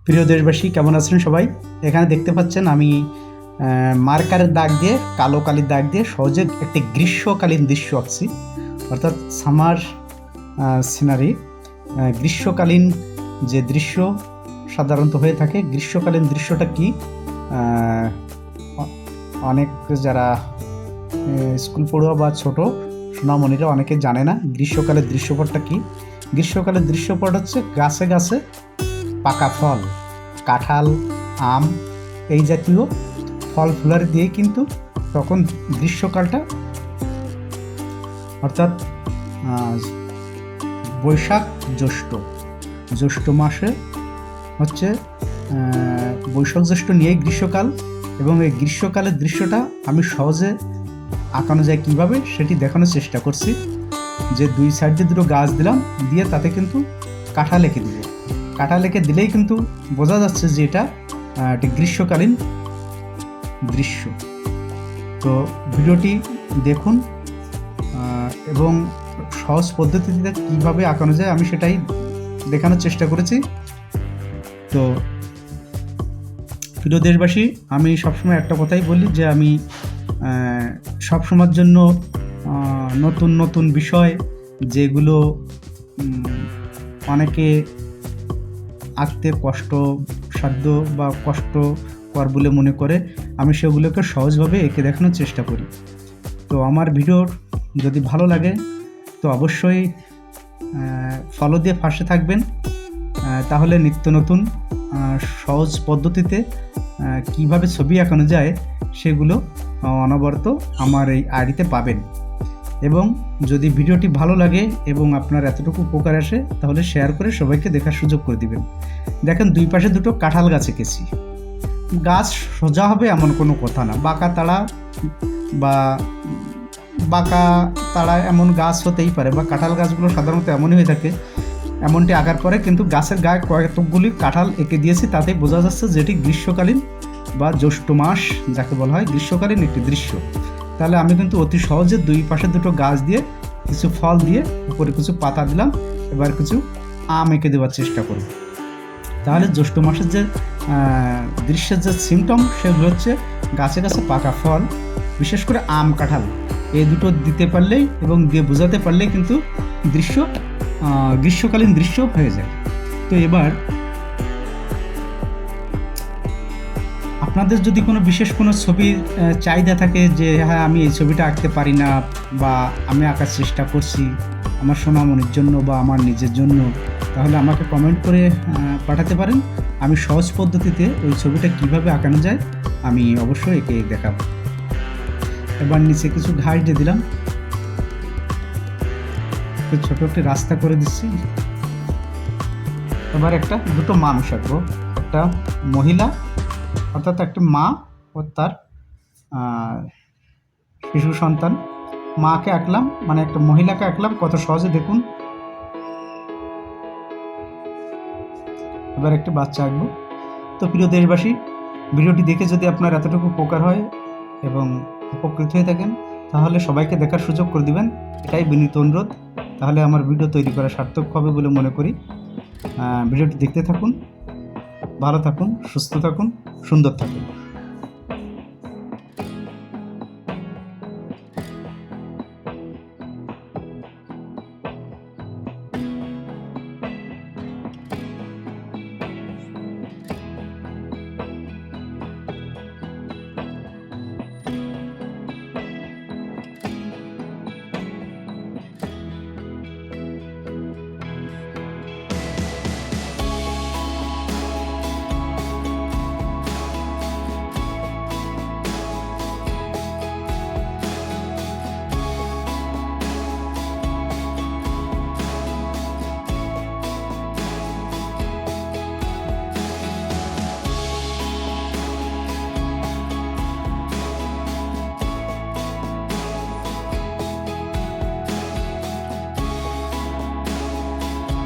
প্রিয় দেশবাসী, কেমন আছেন সবাই? এখানে দেখতে পাচ্ছেন আমি মার্কারের দাগ দিয়ে, কালো কালির দাগ দিয়ে সহজে একটি গ্রীষ্মকালীন দৃশ্য আঁকছি, অর্থাৎ সামার সিনারি। গ্রীষ্মকালীন যে দৃশ্য সাধারণত হয়ে থাকে, গ্রীষ্মকালীন দৃশ্যটা কি অনেক যারা স্কুল পড়ুয়া বা ছোট সোনামণিরা অনেকে জানে না গ্রীষ্মকালের দৃশ্যপটটা কি। গ্রীষ্মকালের দৃশ্যপট হচ্ছে গাছে গাছে পাকা ফল, কাঁঠাল, আম এই জাতীয় ফল ফুলারি দিয়ে কিন্তু তখন গ্রীষ্মকালটা, অর্থাৎ বৈশাখ জ্যৈষ্ঠ মাসে হচ্ছে বৈশাখ জ্যৈষ্ঠ নিয়েই গ্রীষ্মকাল। এবং এই গ্রীষ্মকালের দৃশ্যটা আমি সহজে আঁকানো যায় কীভাবে সেটি দেখানোর চেষ্টা করছি। যে দুই সাইড দিয়ে দুটো গাছ দিলাম, দিয়ে তাতে কিন্তু কাঁঠাল এঁকে দিব। কাঁঠাল এঁকে দিলেই কিন্তু বোঝা যাচ্ছে যে এটা একটি গ্রীষ্মকালীন দৃশ্য। তো ভিডিওটি দেখুন এবং সহজ পদ্ধতিতে কীভাবে আঁকানো যায় আমি সেটাই দেখানোর চেষ্টা করেছি। তো প্রিয় দেশবাসী, আমি সবসময় একটা কথাই বলি যে আমি সবসময়ের জন্য নতুন নতুন বিষয় যেগুলো অনেকে আঁকতে কষ্টসাধ্য বা কষ্টকর বলে মনে করে, আমি সেগুলোকে সহজভাবে এঁকে দেখানোর চেষ্টা করি। তো আমার ভিডিও যদি ভালো লাগে তো অবশ্যই ফলো দিয়ে পাশে থাকবেন, তাহলে নিত্য নতুন সহজ পদ্ধতিতে কিভাবে ছবি আঁকানো যায় সেগুলো অনবরত আমার এই আইডিতে পাবেন। এবং যদি ভিডিওটি ভালো লাগে এবং আপনার এতটুকু উপকার আসে তাহলে শেয়ার করে সবাইকে দেখার সুযোগ করে দিবেন। দেখেন, দুই পাশে দুটো কাঁঠাল গাছ এঁকেছি। গাছ সোজা হবে এমন কোনো কথা না, বাঁকা তাড়া এমন গাছ হতেই পারে, বা কাঁঠাল গাছগুলো সাধারণত এমনই হয়ে থাকে। এমনটি আঁকার পরে কিন্তু গাছের গায়ে কয়েকগুলি কাঁঠাল এঁকে দিয়েছি, তাতে বোঝা যাচ্ছে যেটি গ্রীষ্মকালীন বা জ্যৈষ্ঠ মাস যাকে বলা হয় গ্রীষ্মকালীন একটি দৃশ্য। তাহলে আমি কিন্তু অতি সহজে দুই পাশে দুটো গাছ দিয়ে কিছু ফল দিয়ে উপরে কিছু পাতা দিলাম, এবার কিছু আম এঁকে দেওয়ার চেষ্টা করব। তাহলে জ্যৈষ্ঠ মাসের যে দৃশ্যের যে সিমটম সেগুলো হচ্ছে গাছে গাছে পাকা ফল, বিশেষ করে আম, কাঁঠাল এই দুটো দিতে পারলেই এবং দিয়ে বোঝাতে পারলেই কিন্তু গ্রীষ্মকালীন দৃশ্য হয়ে যায়। তো এবার আপনাদের যদি কোনো বিশেষ কোনো ছবির চাহিদা থাকে যে হ্যাঁ আমি এই ছবিটা আঁকতে পারি না বা আমি আঁকার চেষ্টা করছি আমার সোনামণির জন্য বা আমার নিজের জন্য, তাহলে আমাকে কমেন্ট করে পাঠাতে পারেন। আমি সহজ পদ্ধতিতে ওই ছবিটা কিভাবে আঁকানো যায় আমি অবশ্যই এঁকে দেখাবো। এবার নিচে কিছু ঘাস দিয়ে দিলাম, ছোট একটি রাস্তা করে দিচ্ছি। এবার দুটো মানুষ আঁকবো, একটা মহিলা অর্থাৎ একটা মা ও তার শিশু সন্তান। মাকে আঁকলাম, মানে একটা মহিলাকে আঁকলাম, কত সহজে দেখুন। এবার একটি বাচ্চা আঁকবো। তো প্রিয় দেশবাসী, ভিডিওটি দেখে যদি আপনার এতটুকু উপকার হয় এবং উপকৃত হয়ে থাকেন তাহলে সবাইকে দেখার সুযোগ করে দিবেন, এটাই বিনীত অনুরোধ। তাহলে আমার ভিডিও তৈরি করা সার্থক হবে বলে মনে করি। ভিডিওটি দেখতে থাকুন, ভালো থাকুন, সুস্থ থাকুন, সুন্দর থাকুন।